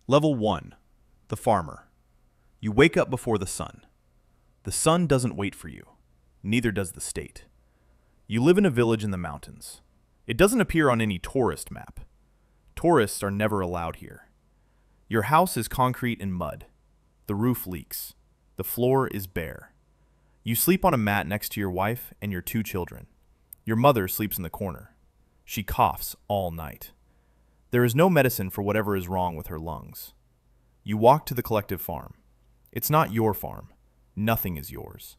Level 1. The farmer. You wake up before the sun. The sun doesn't wait for you. Neither does the state. You live in a village in the mountains. It doesn't appear on any tourist map. Tourists are never allowed here. Your house is concrete and mud. The roof leaks. The floor is bare. You sleep on a mat next to your wife and your 2 children. Your mother sleeps in the corner. She coughs all night. There is no medicine for whatever is wrong with her lungs. You walk to the collective farm. It's not your farm. Nothing is yours.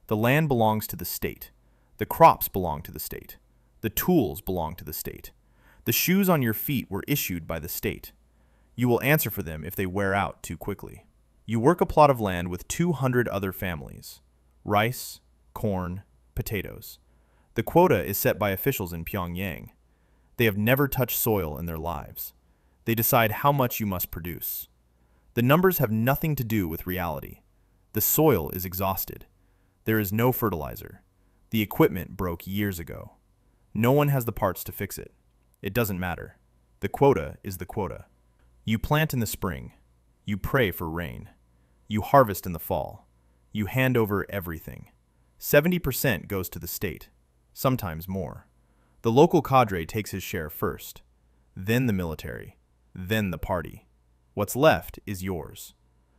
The land belongs to the state. The crops belong to the state. The tools belong to the state. The shoes on your feet were issued by the state. You will answer for them if they wear out too quickly. You work a plot of land with 200 other families. Rice, corn, potatoes. The quota is set by officials in Pyongyang. They have never touched soil in their lives. They decide how much you must produce. The numbers have nothing to do with reality. The soil is exhausted. There is no fertilizer. The equipment broke years ago. No one has the parts to fix it. It doesn't matter. The quota is the quota. You plant in the spring. You pray for rain. You harvest in the fall. You hand over everything. 70% goes to the state, sometimes more. The local cadre takes his share first, then the military, then the party. What's left is yours.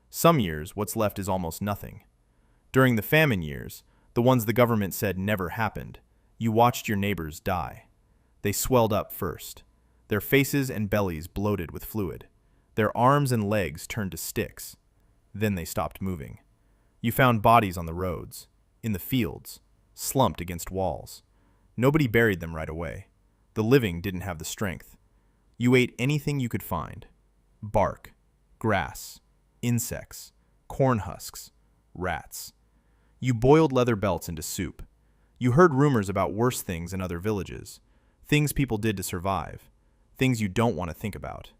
Some years, what's left is almost nothing. During the famine years, the ones the government said never happened, you watched your neighbors die. They swelled up first. Their faces and bellies bloated with fluid. Their arms and legs turned to sticks. Then they stopped moving. You found bodies on the roads, in the fields, slumped against walls. Nobody buried them right away. The living didn't have the strength. You ate anything you could find. Bark, grass, insects, corn husks, rats. You boiled leather belts into soup. You heard rumors about worse things in other villages, things people did to survive, things you don't want to think about.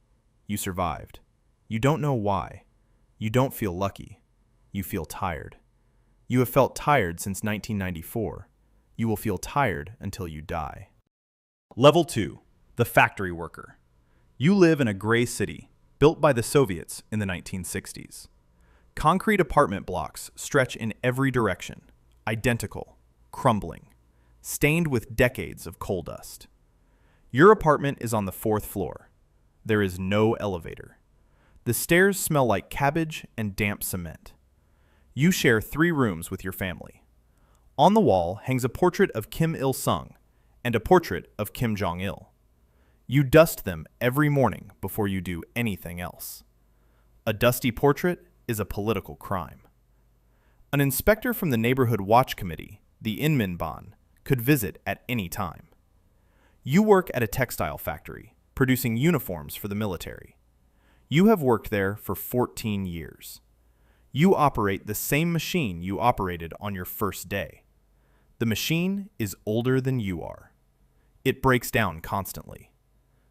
You survived. You don't know why. You don't feel lucky. You feel tired. You have felt tired since 1994. You will feel tired until you die. Level 2. The factory worker. You live in a gray city, built by the Soviets in the 1960s. Concrete apartment blocks stretch in every direction, identical, crumbling, stained with decades of coal dust. Your apartment is on the 4th floor. There is no elevator. The stairs smell like cabbage and damp cement. You share 3 rooms with your family. On the wall hangs a portrait of Kim Il-sung and a portrait of Kim Jong-il. You dust them every morning before you do anything else. A dusty portrait is a political crime. An inspector from the Neighborhood Watch Committee, the Inminban, could visit at any time. You work at a textile factory, producing uniforms for the military. You have worked there for 14 years. You operate the same machine you operated on your first day. The machine is older than you are. It breaks down constantly.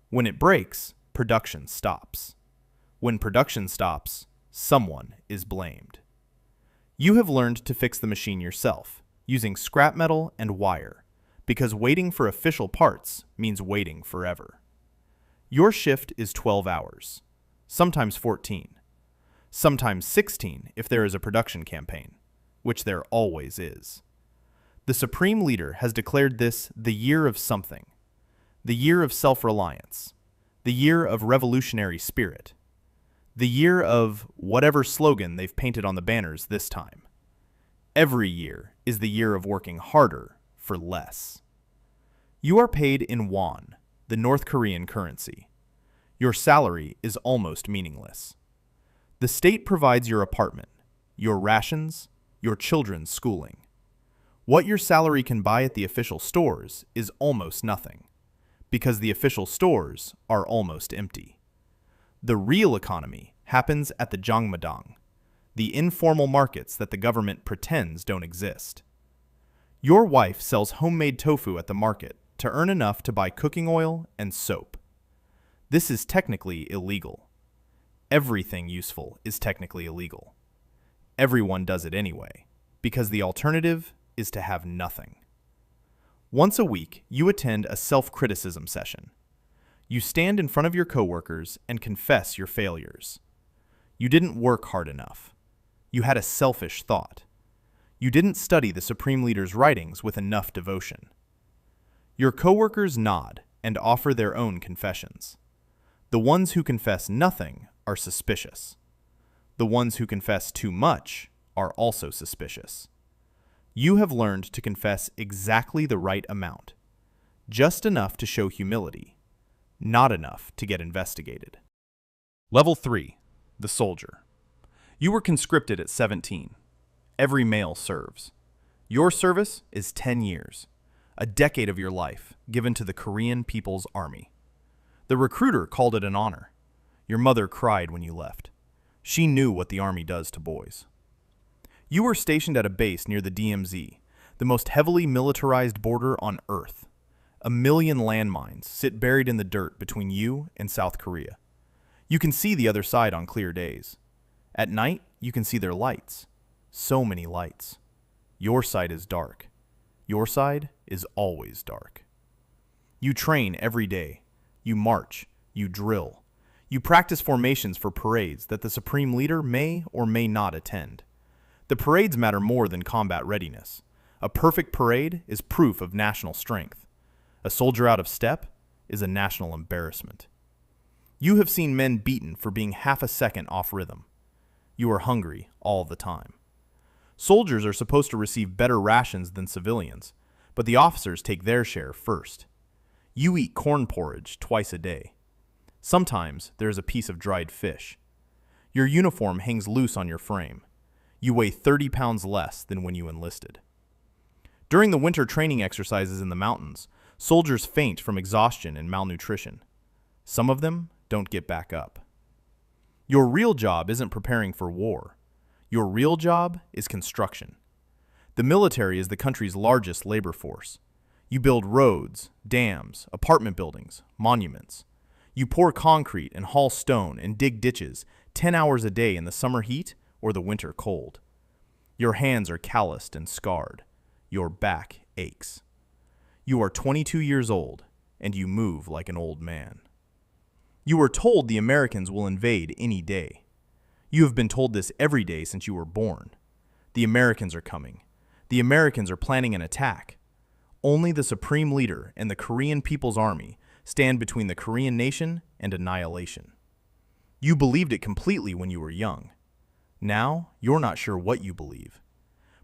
When it breaks, production stops. When production stops, someone is blamed. You have learned to fix the machine yourself, using scrap metal and wire, because waiting for official parts means waiting forever. Your shift is 12 hours, sometimes 14, sometimes 16 if there is a production campaign, which there always is. The Supreme Leader has declared this the year of something, the year of self-reliance, the year of revolutionary spirit, the year of whatever slogan they've painted on the banners this time. Every year is the year of working harder for less. You are paid in won, the North Korean currency. Your salary is almost meaningless. The state provides your apartment, your rations, your children's schooling. What your salary can buy at the official stores is almost nothing, because the official stores are almost empty. The real economy happens at the Jangmadang, the informal markets that the government pretends don't exist. Your wife sells homemade tofu at the market to earn enough to buy cooking oil and soap. This is technically illegal. Everything useful is technically illegal. Everyone does it anyway, because the alternative is to have nothing. Once a week, you attend a self-criticism session. You stand in front of your coworkers and confess your failures. You didn't work hard enough. You had a selfish thought. You didn't study the Supreme Leader's writings with enough devotion. Your coworkers nod and offer their own confessions. The ones who confess nothing are suspicious. The ones who confess too much are also suspicious. You have learned to confess exactly the right amount, just enough to show humility, not enough to get investigated. Level 3. The Soldier. You were conscripted at 17. Every male serves. Your service is 10 years, a decade of your life given to the Korean People's Army. The recruiter called it an honor. Your mother cried when you left. She knew what the Army does to boys. You were stationed at a base near the DMZ, the most heavily militarized border on Earth. 1 million landmines sit buried in the dirt between you and South Korea. You can see the other side on clear days. At night, you can see their lights. So many lights. Your side is dark. Your side is always dark. You train every day. You march. You drill. You practice formations for parades that the Supreme Leader may or may not attend. The parades matter more than combat readiness. A perfect parade is proof of national strength. A soldier out of step is a national embarrassment. You have seen men beaten for being half a second off rhythm. You are hungry all the time. Soldiers are supposed to receive better rations than civilians, but the officers take their share first. You eat corn porridge twice a day. Sometimes there is a piece of dried fish. Your uniform hangs loose on your frame. You weigh 30 pounds less than when you enlisted. During the winter training exercises in the mountains, soldiers faint from exhaustion and malnutrition. Some of them don't get back up. Your real job isn't preparing for war. Your real job is construction. The military is the country's largest labor force. You build roads, dams, apartment buildings, monuments. You pour concrete and haul stone and dig ditches 10 hours a day in the summer heat or the winter cold. Your hands are calloused and scarred. Your back aches. You are 22 years old, and you move like an old man. You are told the Americans will invade any day. You have been told this every day since you were born. The Americans are coming. The Americans are planning an attack. Only the Supreme Leader and the Korean People's Army stand between the Korean nation and annihilation. You believed it completely when you were young. Now, you're not sure what you believe.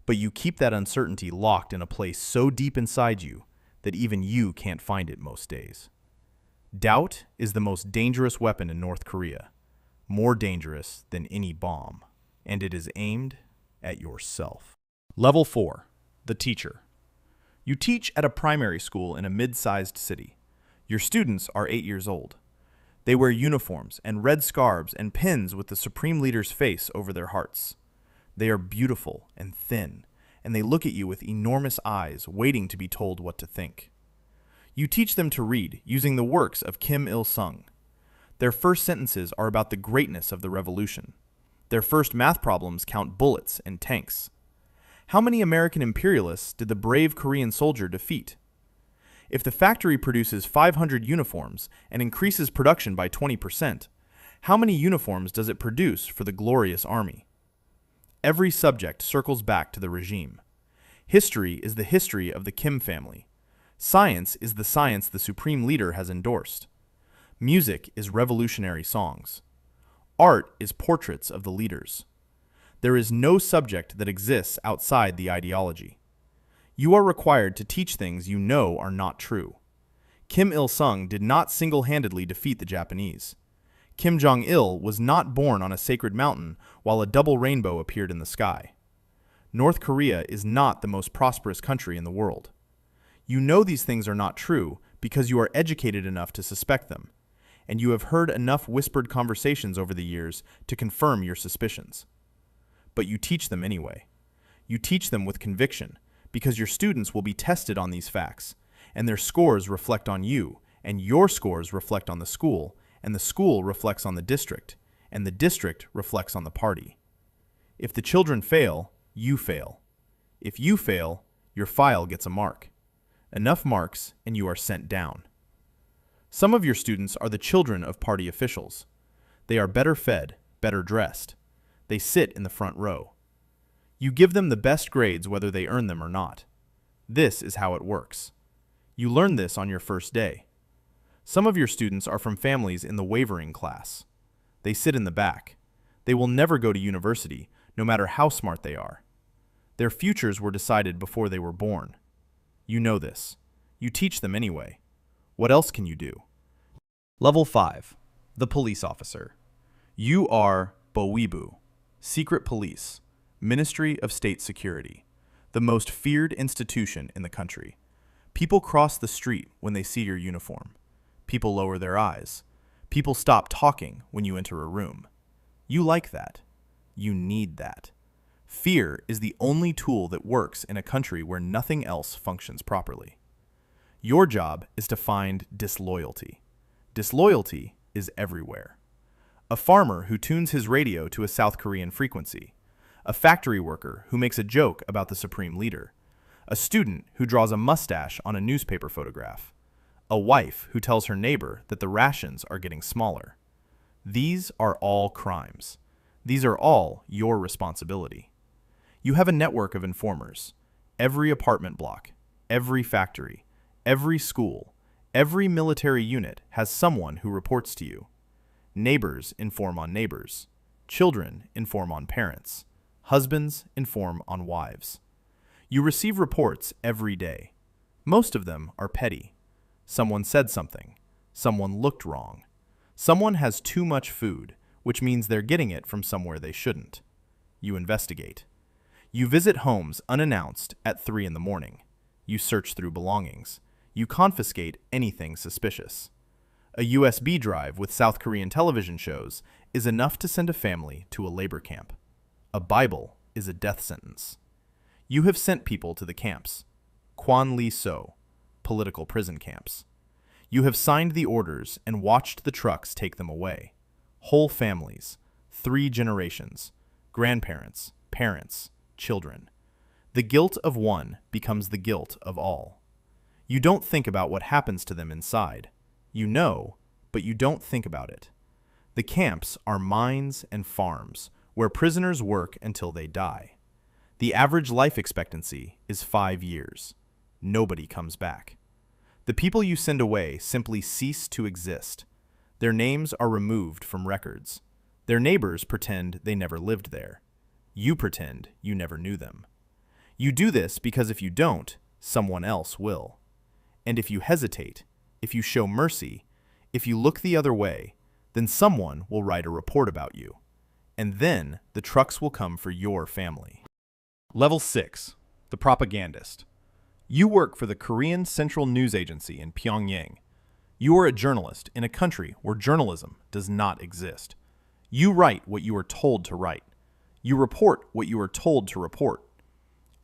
But you keep that uncertainty locked in a place so deep inside you that even you can't find it most days. Doubt is the most dangerous weapon in North Korea, more dangerous than any bomb, and it is aimed at yourself. Level 4. The Teacher. You teach at a primary school in a mid-sized city. Your students are 8 years old. They wear uniforms and red scarves and pins with the Supreme Leader's face over their hearts. They are beautiful and thin, and they look at you with enormous eyes, waiting to be told what to think. You teach them to read using the works of Kim Il-sung. Their first sentences are about the greatness of the revolution. Their first math problems count bullets and tanks. How many American imperialists did the brave Korean soldier defeat? If the factory produces 500 uniforms and increases production by 20%, how many uniforms does it produce for the glorious army? Every subject circles back to the regime. History is the history of the Kim family. Science is the science the Supreme Leader has endorsed. Music is revolutionary songs. Art is portraits of the leaders. There is no subject that exists outside the ideology. You are required to teach things you know are not true. Kim Il-sung did not single-handedly defeat the Japanese. Kim Jong-il was not born on a sacred mountain while a double rainbow appeared in the sky. North Korea is not the most prosperous country in the world. You know these things are not true because you are educated enough to suspect them, and you have heard enough whispered conversations over the years to confirm your suspicions. But you teach them anyway. You teach them with conviction because your students will be tested on these facts, and their scores reflect on you, and your scores reflect on the school, and the school reflects on the district, and the district reflects on the party. If the children fail, you fail. If you fail, your file gets a mark. Enough marks, and you are sent down. Some of your students are the children of party officials. They are better fed, better dressed. They sit in the front row. You give them the best grades whether they earn them or not. This is how it works. You learn this on your first day. Some of your students are from families in the wavering class. They sit in the back. They will never go to university, no matter how smart they are. Their futures were decided before they were born. You know this. You teach them anyway. What else can you do? Level 5. The Police Officer. You are BOWIBU, Secret Police, Ministry of State Security, the most feared institution in the country. People cross the street when they see your uniform. People lower their eyes. People stop talking when you enter a room. You like that. You need that. Fear is the only tool that works in a country where nothing else functions properly. Your job is to find disloyalty. Disloyalty is everywhere. A farmer who tunes his radio to a South Korean frequency. A factory worker who makes a joke about the supreme leader. A student who draws a mustache on a newspaper photograph. A wife who tells her neighbor that the rations are getting smaller. These are all crimes. These are all your responsibility. You have a network of informers. Every apartment block, every factory, every school, every military unit has someone who reports to you. Neighbors inform on neighbors. Children inform on parents. Husbands inform on wives. You receive reports every day. Most of them are petty. Someone said something. Someone looked wrong. Someone has too much food, which means they're getting it from somewhere they shouldn't. You investigate. You visit homes unannounced at 3 in the morning. You search through belongings. You confiscate anything suspicious. A USB drive with South Korean television shows is enough to send a family to a labor camp. A Bible is a death sentence. You have sent people to the camps. Kwanlee-so, political prison camps. You have signed the orders and watched the trucks take them away. Whole families, 3 generations, grandparents, parents, children. The guilt of one becomes the guilt of all. You don't think about what happens to them inside. You know, but you don't think about it. The camps are mines and farms where prisoners work until they die. The average life expectancy is 5 years. Nobody comes back. The people you send away simply cease to exist. Their names are removed from records. Their neighbors pretend they never lived there. You pretend you never knew them. You do this because if you don't, someone else will. And if you hesitate, if you show mercy, if you look the other way, then someone will write a report about you. And then the trucks will come for your family. Level 6. The Propagandist. You work for the Korean Central News Agency in Pyongyang. You are a journalist in a country where journalism does not exist. You write what you are told to write. You report what you are told to report.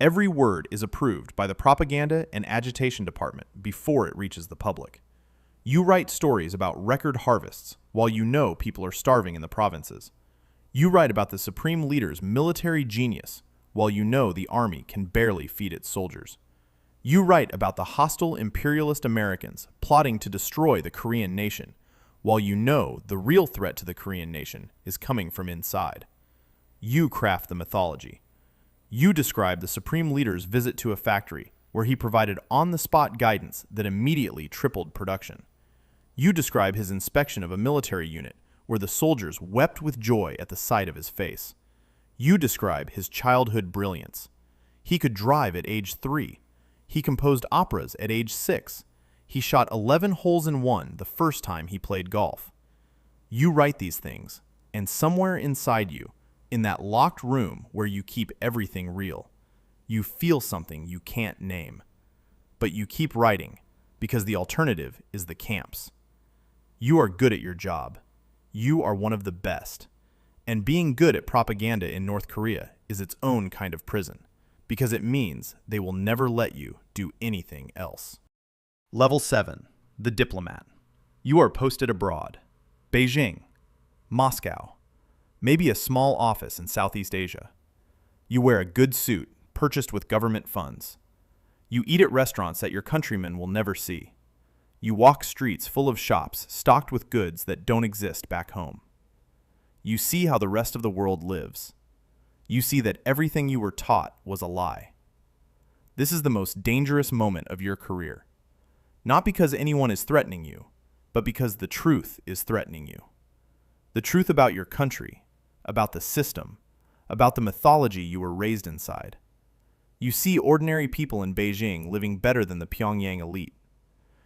Every word is approved by the Propaganda and Agitation Department before it reaches the public. You write stories about record harvests while you know people are starving in the provinces. You write about the supreme leader's military genius while you know the army can barely feed its soldiers. You write about the hostile imperialist Americans plotting to destroy the Korean nation while you know the real threat to the Korean nation is coming from inside. You craft the mythology. You describe the supreme leader's visit to a factory where he provided on-the-spot guidance that immediately tripled production. You describe his inspection of a military unit where the soldiers wept with joy at the sight of his face. You describe his childhood brilliance. He could drive at age 3. He composed operas at age 6. He shot 11 holes in one the first time he played golf. You write these things, and somewhere inside you, in that locked room where you keep everything real, you feel something you can't name. But you keep writing, because the alternative is the camps. You are good at your job. You are one of the best. And being good at propaganda in North Korea is its own kind of prison, because it means they will never let you do anything else. Level 7. The Diplomat. You are posted abroad. Beijing, Moscow, maybe a small office in Southeast Asia. You wear a good suit purchased with government funds. You eat at restaurants that your countrymen will never see. You walk streets full of shops stocked with goods that don't exist back home. You see how the rest of the world lives. You see that everything you were taught was a lie. This is the most dangerous moment of your career. Not because anyone is threatening you, but because the truth is threatening you. The truth about your country, about the system, about the mythology you were raised inside. You see ordinary people in Beijing living better than the Pyongyang elite.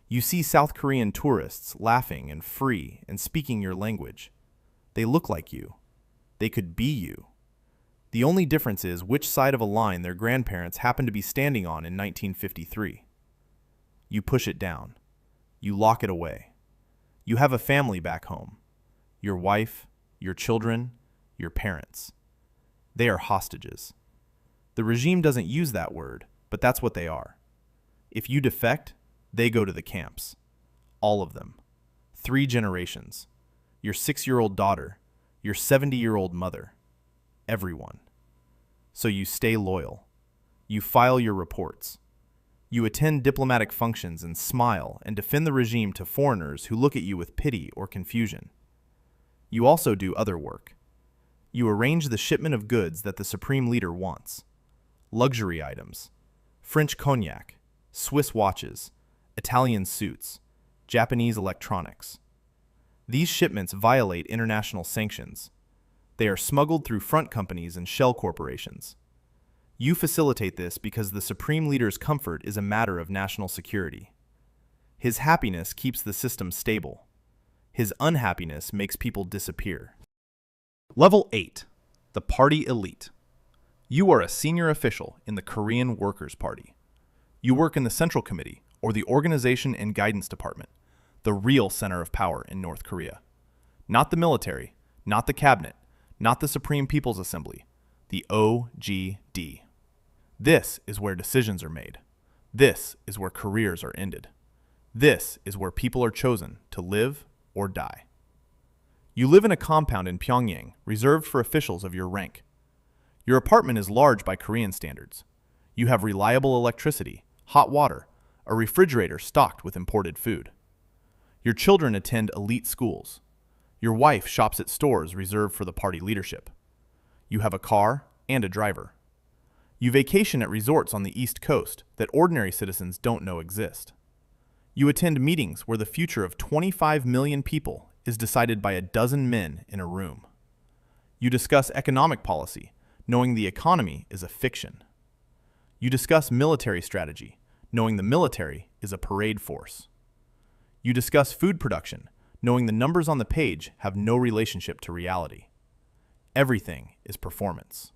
You see South Korean tourists laughing and free and speaking your language. They look like you. They could be you. The only difference is which side of a line their grandparents happened to be standing on in 1953. You push it down. You lock it away. You have a family back home. Your wife, your children, your parents. They are hostages. The regime doesn't use that word, but that's what they are. If you defect, they go to the camps. All of them. 3 generations. Your 6-year-old daughter, your 70-year-old mother. Everyone. So you stay loyal. You file your reports. You attend diplomatic functions and smile and defend the regime to foreigners who look at you with pity or confusion. You also do other work. You arrange the shipment of goods that the supreme leader wants. Luxury items, French cognac, Swiss watches, Italian suits, Japanese electronics. These shipments violate international sanctions. They are smuggled through front companies and shell corporations. You facilitate this because the supreme leader's comfort is a matter of national security. His happiness keeps the system stable. His unhappiness makes people disappear. Level 8. The Party Elite. You are a senior official in the Korean Workers' Party. You work in the Central Committee, or the Organization and Guidance Department, the real center of power in North Korea. Not the military, not the cabinet, not the Supreme People's Assembly, the OGD. This is where decisions are made. This is where careers are ended. This is where people are chosen to live or die. You live in a compound in Pyongyang reserved for officials of your rank. Your apartment is large by Korean standards. You have reliable electricity, hot water, a refrigerator stocked with imported food. Your children attend elite schools. Your wife shops at stores reserved for the party leadership. You have a car and a driver. You vacation at resorts on the East Coast that ordinary citizens don't know exist. You attend meetings where the future of 25 million people is decided by a dozen men in a room. You discuss economic policy, knowing the economy is a fiction. You discuss military strategy, knowing the military is a parade force. You discuss food production, knowing the numbers on the page have no relationship to reality. Everything is performance.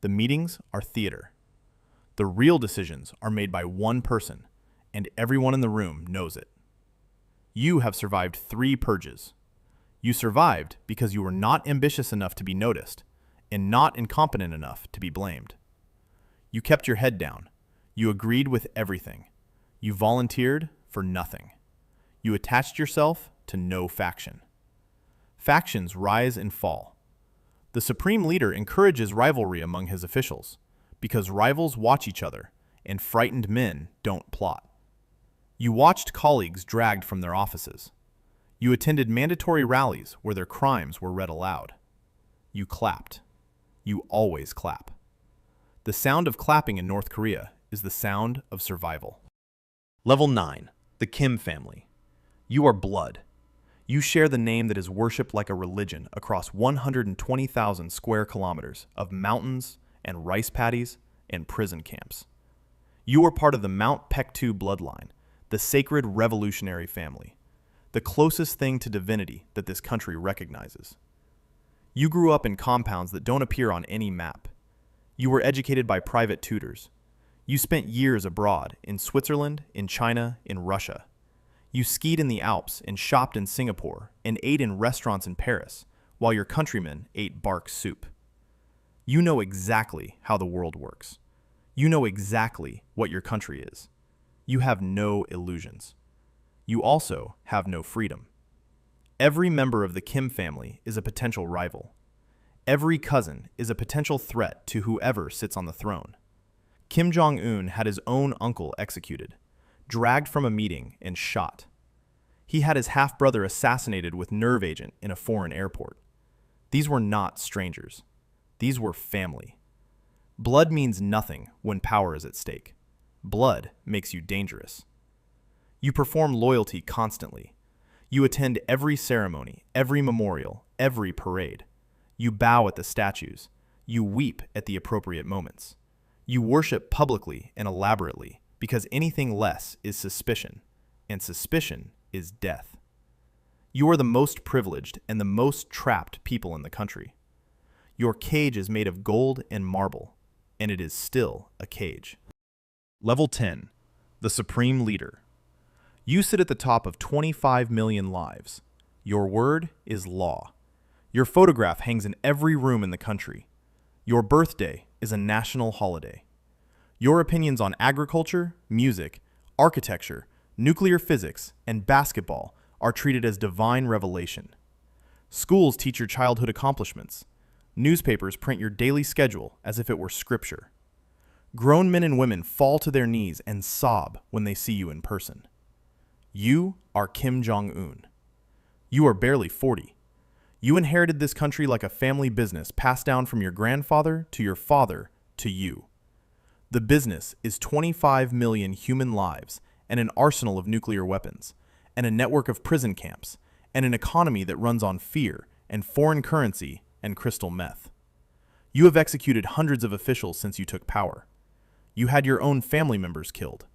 The meetings are theater. The real decisions are made by one person, and everyone in the room knows it. You have survived 3 purges. You survived because you were not ambitious enough to be noticed, and not incompetent enough to be blamed. You kept your head down. You agreed with everything. You volunteered for nothing. You attached yourself to no faction. Factions rise and fall. The supreme leader encourages rivalry among his officials, because rivals watch each other, and frightened men don't plot. You watched colleagues dragged from their offices. You attended mandatory rallies where their crimes were read aloud. You clapped. You always clap. The sound of clapping in North Korea is the sound of survival. Level 9. The Kim family. You are blood. You share the name that is worshipped like a religion across 120,000 square kilometers of mountains and rice paddies and prison camps. You are part of the Mount Paektu bloodline, the sacred revolutionary family, the closest thing to divinity that this country recognizes. You grew up in compounds that don't appear on any map. You were educated by private tutors. You spent years abroad, in Switzerland, in China, in Russia. You skied in the Alps and shopped in Singapore and ate in restaurants in Paris, while your countrymen ate bark soup. You know exactly how the world works. You know exactly what your country is. You have no illusions. You also have no freedom. Every member of the Kim family is a potential rival. Every cousin is a potential threat to whoever sits on the throne. Kim Jong-un had his own uncle executed, dragged from a meeting and shot. He had his half-brother assassinated with nerve agent in a foreign airport. These were not strangers. These were family. Blood means nothing when power is at stake. Blood makes you dangerous. You perform loyalty constantly. You attend every ceremony, every memorial, every parade. You bow at the statues. You weep at the appropriate moments. You worship publicly and elaborately because anything less is suspicion, and suspicion is death. You are the most privileged and the most trapped people in the country. Your cage is made of gold and marble, and it is still a cage. Level 10. The Supreme Leader. You sit at the top of 25 million lives. Your word is law. Your photograph hangs in every room in the country. Your birthday is a national holiday. Your opinions on agriculture, music, architecture, nuclear physics, and basketball are treated as divine revelation. Schools teach your childhood accomplishments. Newspapers print your daily schedule as if it were scripture. Grown men and women fall to their knees and sob when they see you in person. You are Kim Jong-un. You are barely 40. You inherited this country like a family business passed down from your grandfather to your father to you. The business is 25 million human lives and an arsenal of nuclear weapons, and a network of prison camps, and an economy that runs on fear and foreign currency and crystal meth. You have executed hundreds of officials since you took power. You had your own family members killed.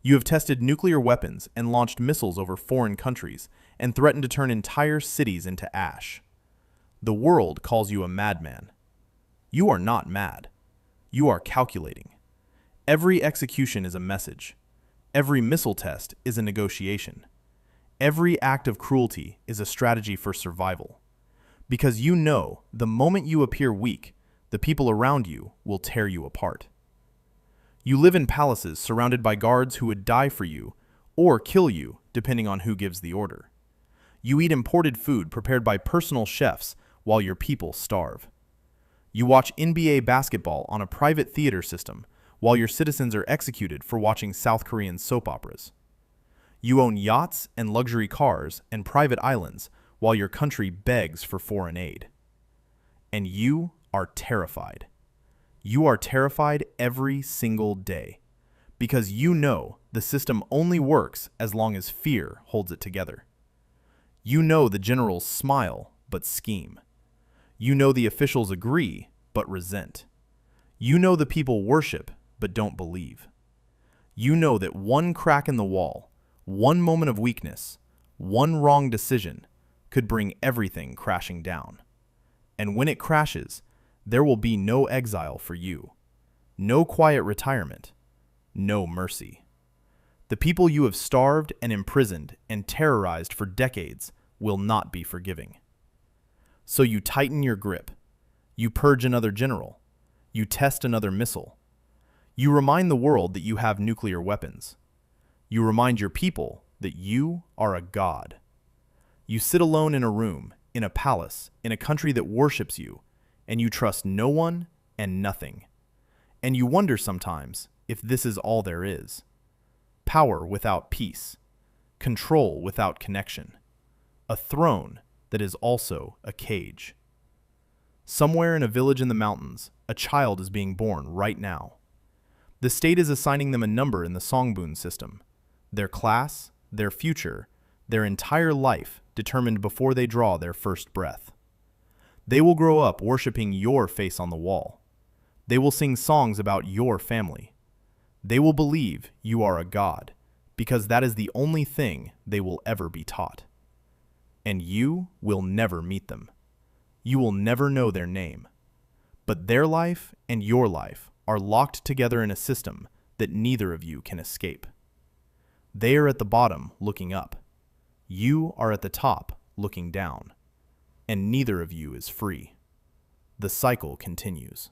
You have tested nuclear weapons and launched missiles over foreign countries and threatened to turn entire cities into ash. The world calls you a madman. You are not mad. You are calculating. Every execution is a message. Every missile test is a negotiation. Every act of cruelty is a strategy for survival. Because you know the moment you appear weak, the people around you will tear you apart. You live in palaces surrounded by guards who would die for you or kill you depending on who gives the order. You eat imported food prepared by personal chefs while your people starve. You watch NBA basketball on a private theater system while your citizens are executed for watching South Korean soap operas. You own yachts and luxury cars and private islands while your country begs for foreign aid. And you are terrified. You are terrified every single day because you know the system only works as long as fear holds it together. You know the generals smile but scheme. You know the officials agree but resent. You know the people worship but don't believe. You know that one crack in the wall, one moment of weakness, one wrong decision could bring everything crashing down. And when it crashes, there will be no exile for you, no quiet retirement, no mercy. The people you have starved and imprisoned and terrorized for decades will not be forgiving. So you tighten your grip. You purge another general. You test another missile. You remind the world that you have nuclear weapons. You remind your people that you are a god. You sit alone in a room, in a palace, in a country that worships you, and you trust no one and nothing. And you wonder sometimes if this is all there is. Power without peace. Control without connection. A throne that is also a cage. Somewhere in a village in the mountains, a child is being born right now. The state is assigning them a number in the Songbun system. Their class, their future, their entire life determined before they draw their first breath. They will grow up worshiping your face on the wall. They will sing songs about your family. They will believe you are a god, because that is the only thing they will ever be taught. And you will never meet them. You will never know their name. But their life and your life are locked together in a system that neither of you can escape. They are at the bottom looking up. You are at the top looking down. And neither of you is free. The cycle continues.